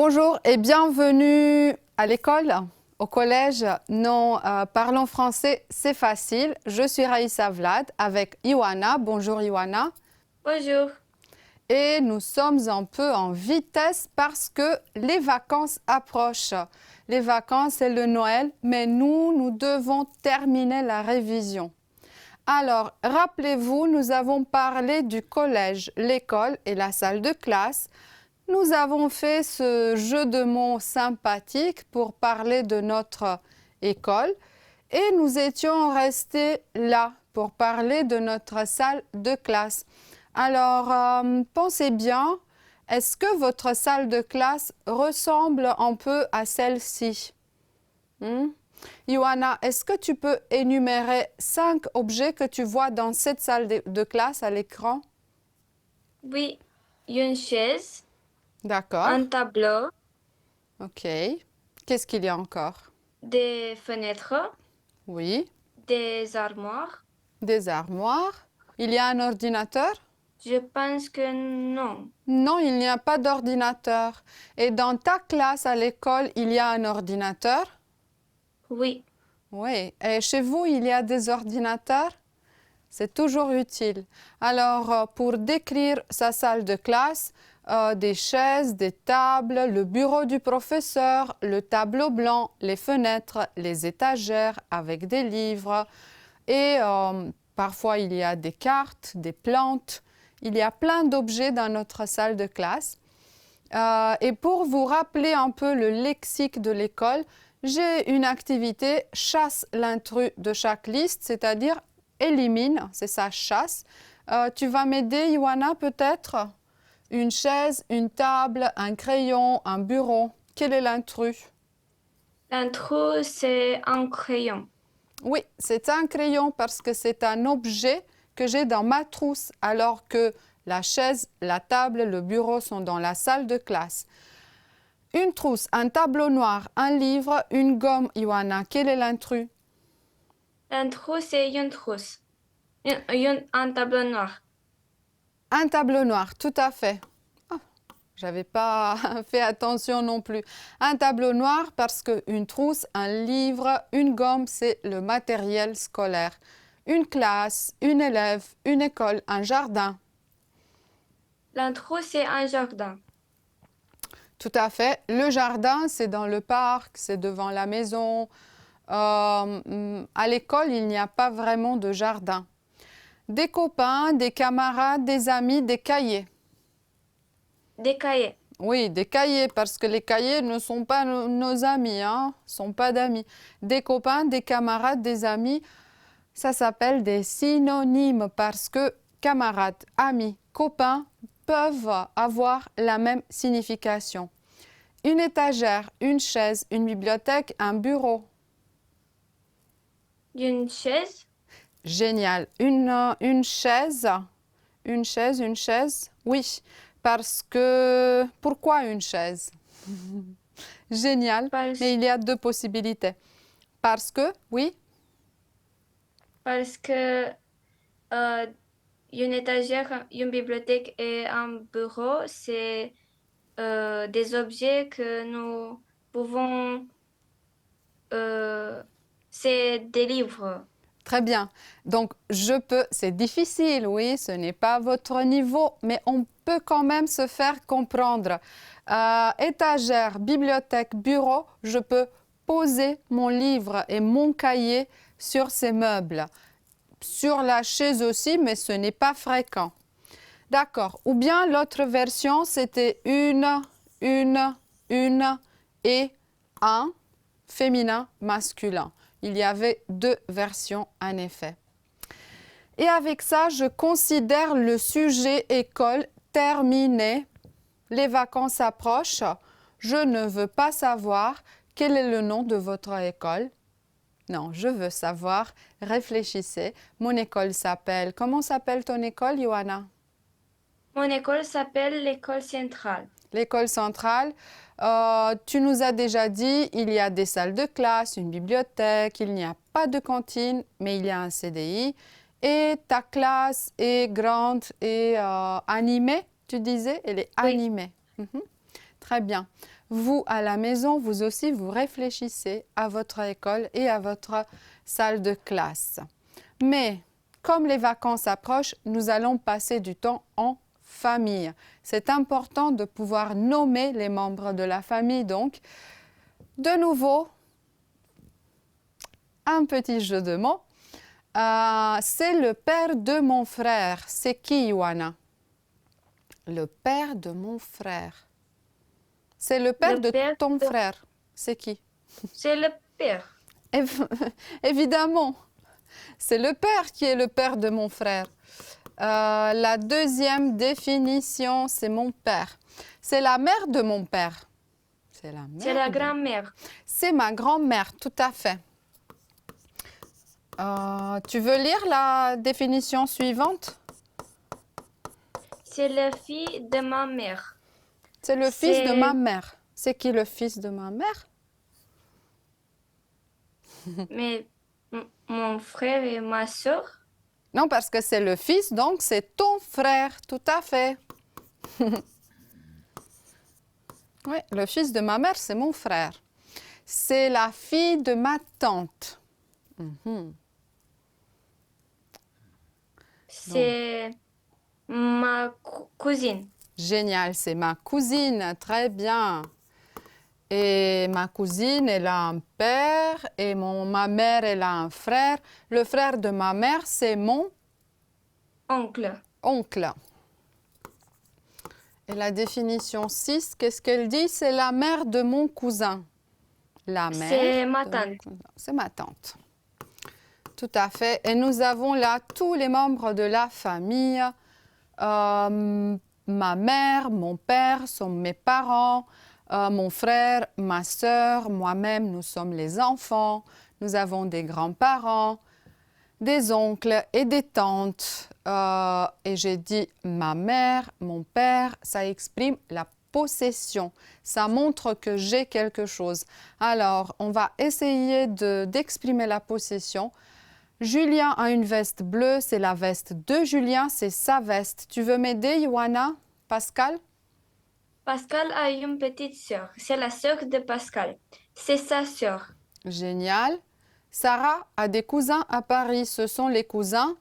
Bonjour et bienvenue à l'école, au collège. Non, parlons français, c'est facile. Je suis Raïssa Vlad avec Ioana. Bonjour Ioana. Bonjour. Et nous sommes un peu en vitesse parce que les vacances approchent. Les vacances, c'est le Noël, mais nous devons terminer la révision. Alors, rappelez-vous, nous avons parlé du collège, l'école et la salle de classe. Nous avons fait ce jeu de mots sympathique pour parler de notre école et nous étions restés là pour parler de notre salle de classe. Alors, pensez bien, est-ce que votre salle de classe ressemble un peu à celle-ci? Ioana, est-ce que tu peux énumérer 5 objets que tu vois dans cette salle de classe à l'écran? Oui, une chaise, D'accord. un tableau, OK. Qu'est-ce qu'il y a encore? des fenêtres, Oui. des armoires. Des armoires. Il y a un ordinateur? Je pense que non. Non, il n'y a pas d'ordinateur. Et dans ta classe à l'école, il y a un ordinateur? Oui, Oui. Et chez vous, il y a des ordinateurs? C'est toujours utile. Alors, pour décrire sa salle de classe, des chaises, des tables, le bureau du professeur, le tableau blanc, les fenêtres, les étagères avec des livres et parfois il y a des cartes, des plantes. Il y a plein d'objets dans notre salle de classe. Et pour vous rappeler un peu le lexique de l'école, j'ai une activité chasse l'intrus de chaque liste, c'est-à-dire élimine, c'est ça, chasse. Tu vas m'aider, Ioana, peut-être? Une chaise, une table, un crayon, un bureau. Quel est l'intrus? l'intrus, c'est un crayon. Oui, c'est un crayon parce que c'est un objet que j'ai dans ma trousse, alors que la chaise, la table, le bureau sont dans la salle de classe. Une trousse, un tableau noir, un livre, une gomme, Ioana. Quel est l'intrus? L'intrus, c'est une trousse. Un tableau noir. Un tableau noir, tout à fait. Oh, j'avais pas fait attention non plus. Un tableau noir parce qu'une trousse, un livre, une gomme, c'est le matériel scolaire. Une classe, une élève, une école, un jardin. L'intrus, c'est un jardin. Tout à fait. Le jardin, c'est dans le parc, c'est devant la maison. À l'école, il n'y a pas vraiment de jardin. Des copains, des camarades, des amis, des cahiers. Des cahiers. Oui, des cahiers, parce que les cahiers ne sont pas nos amis, hein, sont pas d'amis. Des copains, des camarades, des amis, ça s'appelle des synonymes parce que camarades, amis, copains peuvent avoir la même signification. Une étagère, une chaise, une bibliothèque, un bureau. Une chaise. Génial. Une chaise. Une chaise, une chaise. Oui, parce que... Pourquoi une chaise? Génial. Mais il y a deux possibilités. Parce que, oui, Parce que une étagère, une bibliothèque et un bureau, c'est des objets que nous pouvons... c'est des livres. très bien. Donc, je peux, c'est difficile, oui, ce n'est pas votre niveau, mais on peut quand même se faire comprendre. Étagère, bibliothèque, bureau, je peux poser mon livre et mon cahier sur ces meubles. Sur la chaise aussi, mais ce n'est pas fréquent. D'accord. Ou bien l'autre version, c'était une et un, féminin, masculin. Il y avait deux versions en effet. Et avec ça, je considère le sujet école terminé. Les vacances approchent. Je ne veux pas savoir quel est le nom de votre école. Non, je veux savoir. Réfléchissez. Mon école s'appelle... Comment s'appelle ton école, Ioana? Mon école s'appelle l'école centrale. L'école centrale. Tu nous as déjà dit, il y a des salles de classe, une bibliothèque, il n'y a pas de cantine, mais il y a un CDI. Et ta classe est grande et animée, tu disais? Elle est Oui, animée. Très bien. vous, à la maison, vous aussi, vous réfléchissez à votre école et à votre salle de classe. Mais comme les vacances approchent, nous allons passer du temps en famille. C'est important de pouvoir nommer les membres de la famille. Donc, de nouveau, un petit jeu de mots. C'est le père de mon frère. C'est qui, Ioana? Le père de mon frère. C'est le père de ton frère. C'est qui? C'est le père. Évidemment, c'est le père qui est le père de mon frère. La deuxième définition, c'est mon père. C'est la mère de mon père. C'est la mère. C'est la grand-mère. C'est ma grand-mère, tout à fait. Tu veux lire la définition suivante? C'est le fils de ma mère. C'est le fils de ma mère. C'est qui le fils de ma mère? Mais mon frère et ma soeur. Non, parce que c'est le fils, donc c'est ton frère, tout à fait. Oui, le fils de ma mère, c'est mon frère. C'est la fille de ma tante. C'est ma cousine. Génial, c'est ma cousine, très bien. Et ma cousine, elle a un père et ma mère, elle a un frère. Le frère de ma mère, c'est mon Oncle. oncle. Et la définition 6, qu'est-ce qu'elle dit? C'est la mère de mon cousin. La mère. C'est ma de mon tante. cousin. C'est ma tante. Tout à fait. Et nous avons là tous les membres de la famille. Ma mère, mon père sont mes parents. Mon frère, ma sœur, moi-même, nous sommes les enfants. Nous avons des grands-parents, des oncles et des tantes. Et j'ai dit ma mère, mon père, ça exprime la possession. Ça montre que j'ai quelque chose. Alors, on va essayer d'exprimer la possession. Julien a une veste bleue, c'est la veste de Julien, c'est sa veste. Tu veux m'aider, Ioana? Pascal? Pascal a une petite sœur. C'est la sœur de Pascal. C'est sa sœur. Génial. Sarah a des cousins à Paris. Ce sont les cousins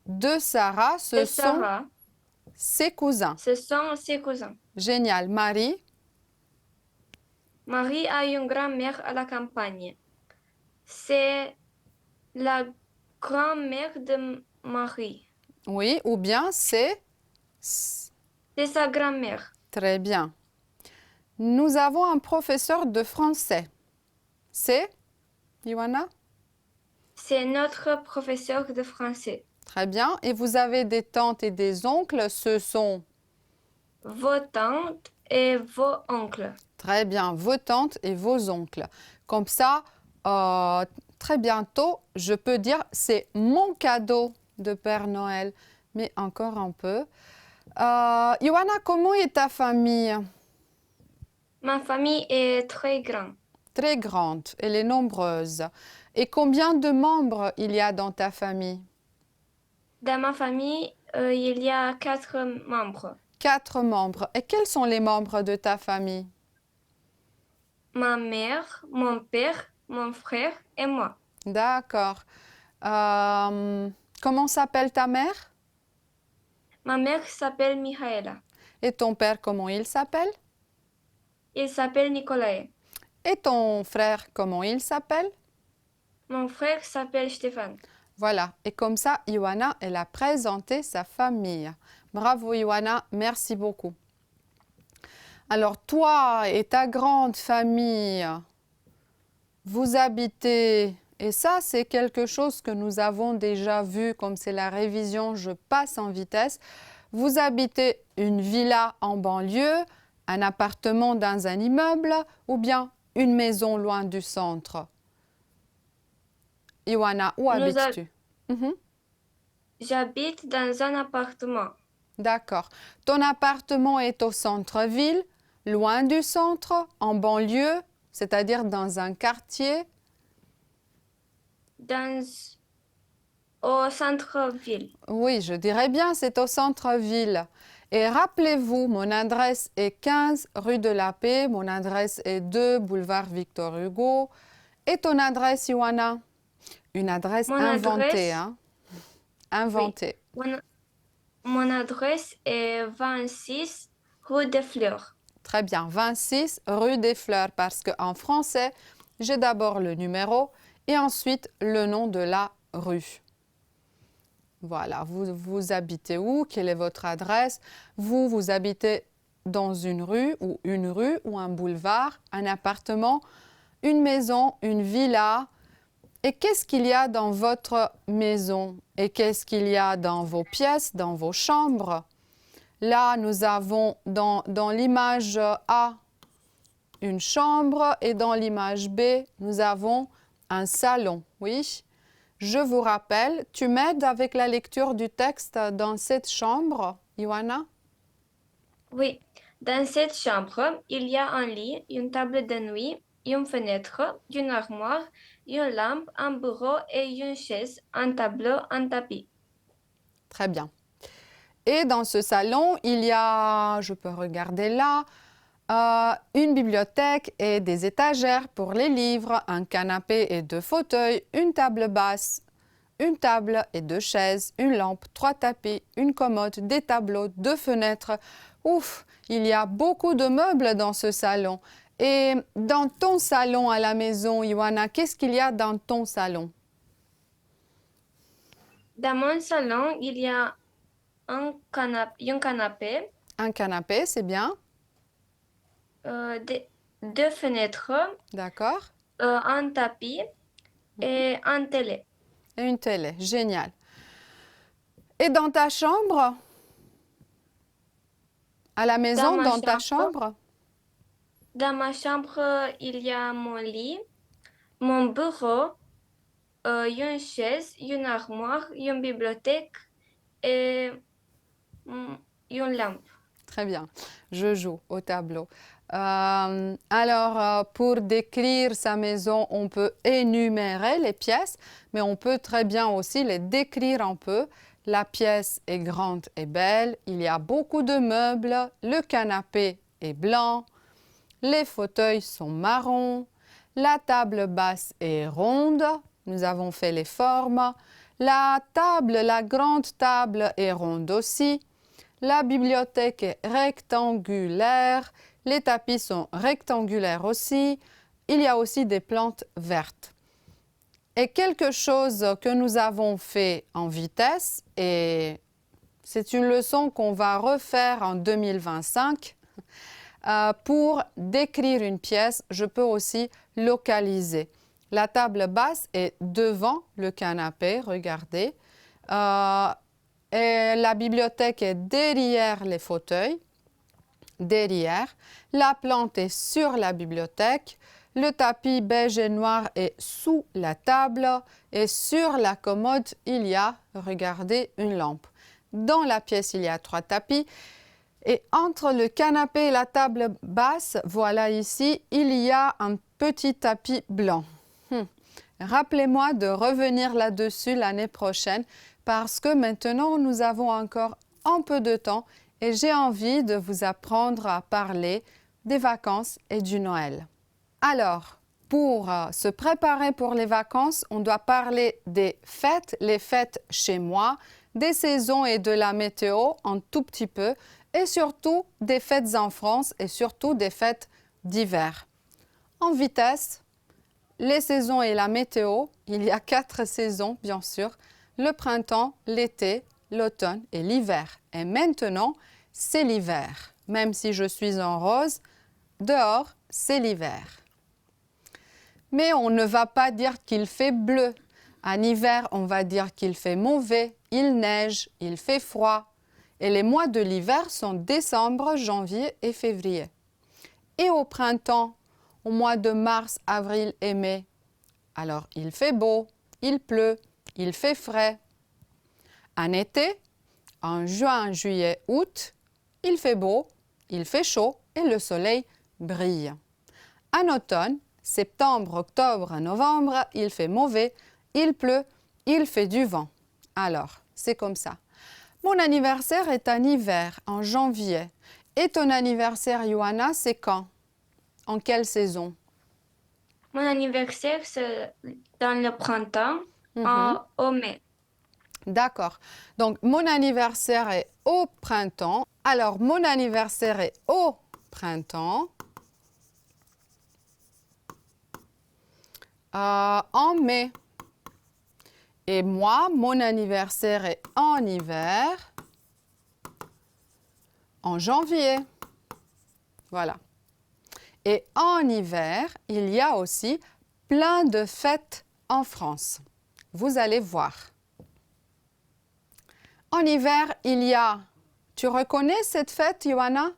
de Sarah. Ce sont Sarah. ses cousins. Ce sont ses cousins. Génial. Marie? Marie a une grand-mère à la campagne. C'est la grand-mère de Marie. Oui, ou bien c'est... C'est sa grand-mère. Très bien. Nous avons un professeur de français. C'est, Ioana? C'est notre professeur de français. Très bien. Et vous avez des tantes et des oncles. Ce sont... Vos tantes et vos oncles. Très bien. Vos tantes et vos oncles. Comme ça, très bientôt, je peux dire c'est mon cadeau de Père Noël. Mais encore un peu. Ioana, comment est ta famille? Ma famille est très grande. Très grande. Elle est nombreuse. Et combien de membres il y a dans ta famille? Dans ma famille, il y a 4 membres. 4 membres. Et quels sont les membres de ta famille? Ma mère, mon père, mon frère et moi. D'accord. Comment s'appelle ta mère? Ma mère s'appelle Michaela. Et ton père, comment il s'appelle? Il s'appelle Nicolas. Et ton frère, comment il s'appelle? Mon frère s'appelle Stéphane. Voilà. Et comme ça, Ioana, elle a présenté sa famille. Bravo, Ioana. Merci beaucoup. Alors, toi et ta grande famille, vous habitez... Et ça, c'est quelque chose que nous avons déjà vu, comme c'est la révision, je passe en vitesse. Vous habitez une villa en banlieue, un appartement dans un immeuble ou bien une maison loin du centre? Ioana, où habites-tu? J'habite dans un appartement. D'accord. Ton appartement est au centre-ville, loin du centre, en banlieue, c'est-à-dire dans un quartier? au centre-ville. Oui, je dirais bien, c'est au centre-ville. Et rappelez-vous, mon adresse est 15 rue de la Paix, mon adresse est 2 boulevard Victor Hugo. Et ton adresse, Ioana? Une adresse Mon inventée, adresse, hein? oui, Inventée. mon adresse est 26 rue des Fleurs. Très bien, 26 rue des Fleurs, parce qu'en français, j'ai d'abord le numéro et ensuite le nom de la rue. Voilà, vous habitez où? Quelle est votre adresse? Vous habitez dans une rue ou un boulevard, un appartement, une maison, une villa. Et qu'est-ce qu'il y a dans votre maison? Et qu'est-ce qu'il y a dans vos pièces, dans vos chambres? Là, nous avons dans l'image A une chambre et dans l'image B, nous avons un salon. Oui. Je vous rappelle, tu m'aides avec la lecture du texte dans cette chambre, Ioana? Oui, dans cette chambre, il y a un lit, une table de nuit, une fenêtre, une armoire, une lampe, un bureau et une chaise, un tableau, un tapis. Très bien. Et dans ce salon, il y a, je peux regarder là, une bibliothèque et des étagères pour les livres, un canapé et 2 fauteuils, une table basse, une table et 2 chaises, une lampe, 3 tapis, une commode, des tableaux, 2 fenêtres. Ouf, il y a beaucoup de meubles dans ce salon. Et dans ton salon à la maison, Ioana, qu'est-ce qu'il y a dans ton salon? Dans mon salon, il y a un canapé, Un canapé, c'est bien. deux fenêtres, D'accord. un tapis et un télé. Et une télé, génial. Et dans ta chambre? À la maison, dans ta chambre? Dans ma chambre, il y a mon lit, mon bureau, une chaise, une armoire, une bibliothèque et une lampe. Très bien, je joue au tableau. Pour décrire sa maison, on peut énumérer les pièces, mais on peut très bien aussi les décrire un peu. La pièce est grande et belle, il y a beaucoup de meubles, le canapé est blanc, les fauteuils sont marrons, la table basse est ronde, nous avons fait les formes, la grande table est ronde aussi. La bibliothèque est rectangulaire, les tapis sont rectangulaires aussi, il y a aussi des plantes vertes. Et quelque chose que nous avons fait en vitesse, et c'est une leçon qu'on va refaire en 2025, pour décrire une pièce, je peux aussi localiser. La table basse est devant le canapé, regardez. Et la bibliothèque est derrière les fauteuils, derrière. La plante est sur la bibliothèque. Le tapis beige et noir est sous la table. Et sur la commode, il y a, regardez, une lampe. Dans la pièce, il y a 3 tapis. Et entre le canapé et la table basse, voilà ici, il y a un petit tapis blanc. Rappelez-moi de revenir là-dessus l'année prochaine parce que maintenant nous avons encore un peu de temps et j'ai envie de vous apprendre à parler des vacances et du Noël. Alors, pour se préparer pour les vacances, on doit parler des fêtes, les fêtes chez moi, des saisons et de la météo un tout petit peu et surtout des fêtes en France et surtout des fêtes d'hiver. En vitesse, les saisons et la météo, il y a 4 saisons bien sûr, le printemps, l'été, l'automne et l'hiver. Et maintenant, c'est l'hiver. Même si je suis en rose, dehors, c'est l'hiver. Mais on ne va pas dire qu'il fait bleu. En hiver, on va dire qu'il fait mauvais, il neige, il fait froid. Et les mois de l'hiver sont décembre, janvier et février. Et au printemps, au mois de mars, avril et mai, alors il fait beau, il pleut, il fait frais. En été, en juin, juillet, août, il fait beau, il fait chaud et le soleil brille. En automne, septembre, octobre, novembre, il fait mauvais, il pleut, il fait du vent. Alors, c'est comme ça. Mon anniversaire est en hiver, en janvier. Et ton anniversaire, Ioana, c'est quand? En quelle saison? Mon anniversaire, c'est dans le printemps, Mhm. au mai. D'accord. Donc, mon anniversaire est au printemps. Alors, mon anniversaire est au printemps. En mai. Et moi, mon anniversaire est en hiver, en janvier. Voilà. Et en hiver, il y a aussi plein de fêtes en France. Vous allez voir. En hiver, il y a... Tu reconnais cette fête, Ioana?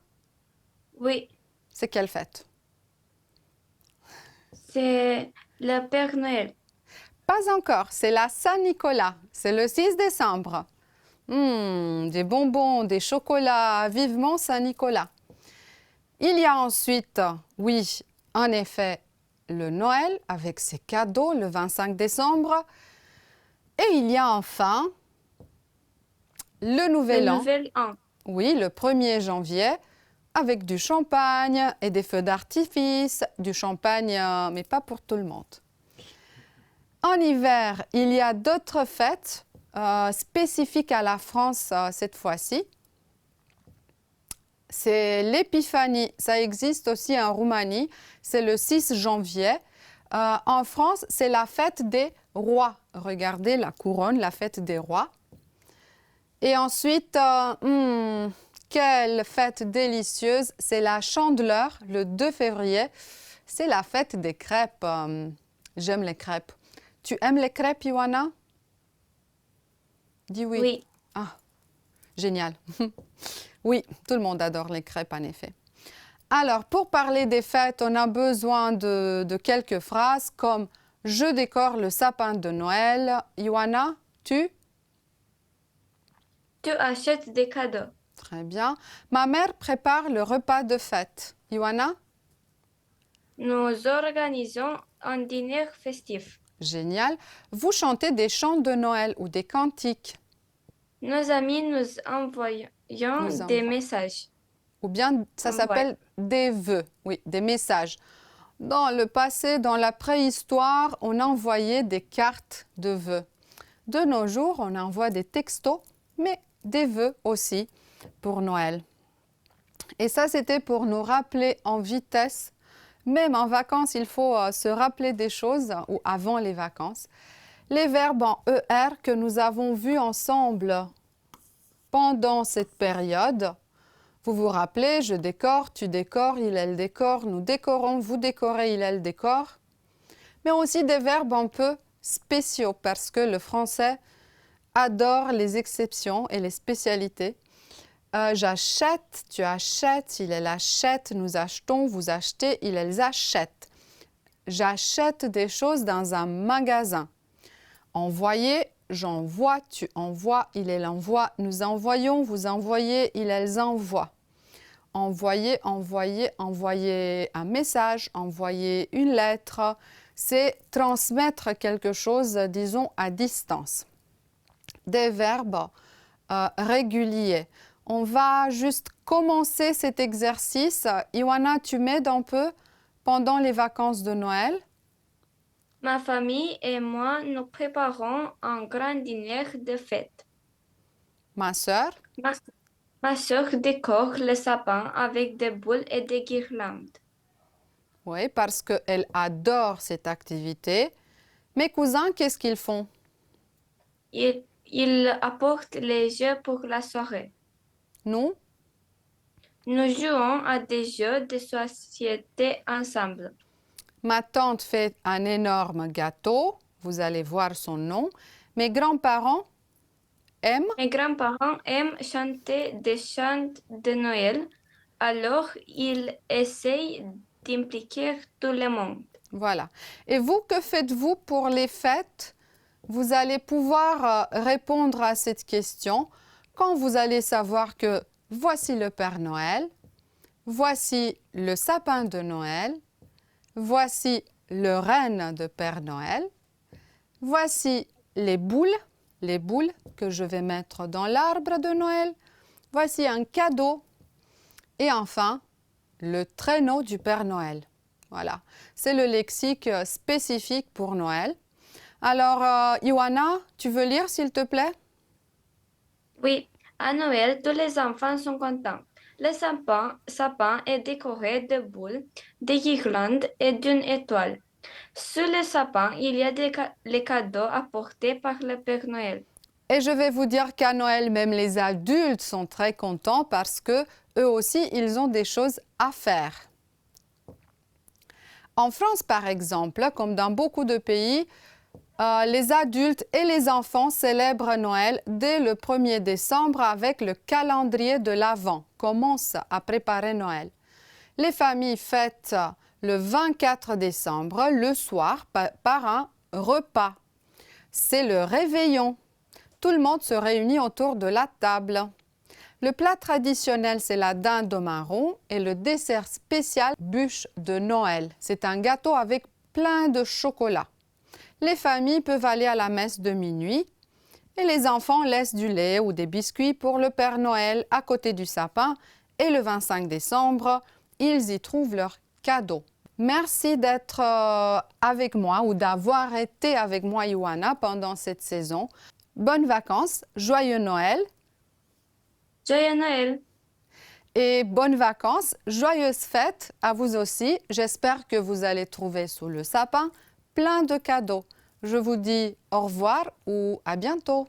Oui, C'est quelle fête? c'est le Père Noël. Pas encore, c'est la Saint-Nicolas. C'est le 6 décembre. Des bonbons, des chocolats, vivement Saint-Nicolas. Il y a ensuite, oui, en effet, le Noël avec ses cadeaux le 25 décembre. Et il y a enfin le Le Nouvel An, Nouvel An. oui, le 1er janvier, avec du champagne et des feux d'artifice, du champagne, mais pas pour tout le monde. En hiver, il y a d'autres fêtes spécifiques à la France cette fois-ci. C'est l'Épiphanie, ça existe aussi en Roumanie, c'est le 6 janvier. En France, c'est la fête des rois. Regardez la couronne, la fête des rois. Et ensuite, quelle fête délicieuse, c'est la Chandeleur, le 2 février. C'est la fête des crêpes. J'aime les crêpes. Tu aimes les crêpes, Ioana? Dis oui. Oui. Ah, génial. Oui, tout le monde adore les crêpes, en effet. Alors, pour parler des fêtes, on a besoin de quelques phrases comme « Je décore le sapin de Noël ». Ioana, tu? Tu achètes des cadeaux. Très bien. Ma mère prépare le repas de fête. Ioana? Nous organisons un dîner festif. Génial. Vous chantez des chants de Noël ou des cantiques. Nos amis nous envoyons Nous des envoient. messages. Ou bien ça Envoie. s'appelle des vœux, oui, des messages. Dans le passé, dans la préhistoire, on envoyait des cartes de vœux. De nos jours, on envoie des textos, mais des vœux aussi pour Noël. Et ça, c'était pour nous rappeler en vitesse. Même en vacances, il faut se rappeler des choses, ou avant les vacances. Les verbes en ER que nous avons vus ensemble pendant cette période. Vous vous rappelez, je décore, tu décores, il, elle décore, nous décorons, vous décorez, il, elle décore. Mais aussi des verbes un peu spéciaux parce que le français adore les exceptions et les spécialités. J'achète, tu achètes, il, elle achète, nous achetons, vous achetez, il, elles achètent. J'achète des choses dans un magasin. Envoyer, j'envoie, tu envoies, il, elle envoie, nous envoyons, vous envoyez, il, elles envoient. Envoyer, envoyer, envoyer un message, envoyer une lettre, c'est transmettre quelque chose, disons, à distance. Des verbes réguliers. On va juste commencer cet exercice. Ioana, tu m'aides un peu pendant les vacances de Noël? Ma famille et moi, nous préparons un grand dîner de fête. Ma sœur? Ma sœur décore le sapin avec des boules et des guirlandes. Oui, parce qu'elle adore cette activité. Mes cousins, qu'est-ce qu'ils font? Ils apportent les jeux pour la soirée. Nous? Nous jouons à des jeux de société ensemble. Ma tante fait un énorme gâteau. Vous allez voir son nom. Mes grands-parents aiment. Mes grands-parents aiment chanter des chants de Noël, alors ils essayent d'impliquer tout le monde. Voilà. Et vous, que faites-vous pour les fêtes? Vous allez pouvoir répondre à cette question quand vous allez savoir que voici le Père Noël, voici le sapin de Noël, voici le renne de Père Noël, voici les boules, les boules que je vais mettre dans l'arbre de Noël. Voici un cadeau. Et enfin, le traîneau du Père Noël. Voilà, c'est le lexique spécifique pour Noël. Alors, Ioana, tu veux lire s'il te plaît? Oui, à Noël, tous les enfants sont contents. Le sapin est décoré de boules, de guirlandes et d'une étoile. Sous le sapin, il y a les cadeaux apportés par le Père Noël. Et je vais vous dire qu'à Noël, même les adultes sont très contents parce que eux aussi, ils ont des choses à faire. En France, par exemple, comme dans beaucoup de pays, les adultes et les enfants célèbrent Noël dès le 1er décembre avec le calendrier de l'Avent, commencent à préparer Noël. Les familles fêtent le 24 décembre, le soir, par un repas. C'est le réveillon. Tout le monde se réunit autour de la table. Le plat traditionnel, c'est la dinde au marron et le dessert spécial, bûche de Noël. C'est un gâteau avec plein de chocolat. Les familles peuvent aller à la messe de minuit et les enfants laissent du lait ou des biscuits pour le Père Noël à côté du sapin et le 25 décembre, ils y trouvent leurs cadeaux. Merci d'être avec moi ou d'avoir été avec moi, Ioana, pendant cette saison. Bonnes vacances, joyeux Noël! Joyeux Noël! Et bonnes vacances, joyeuses fêtes à vous aussi. J'espère que vous allez trouver sous le sapin plein de cadeaux. Je vous dis au revoir ou à bientôt.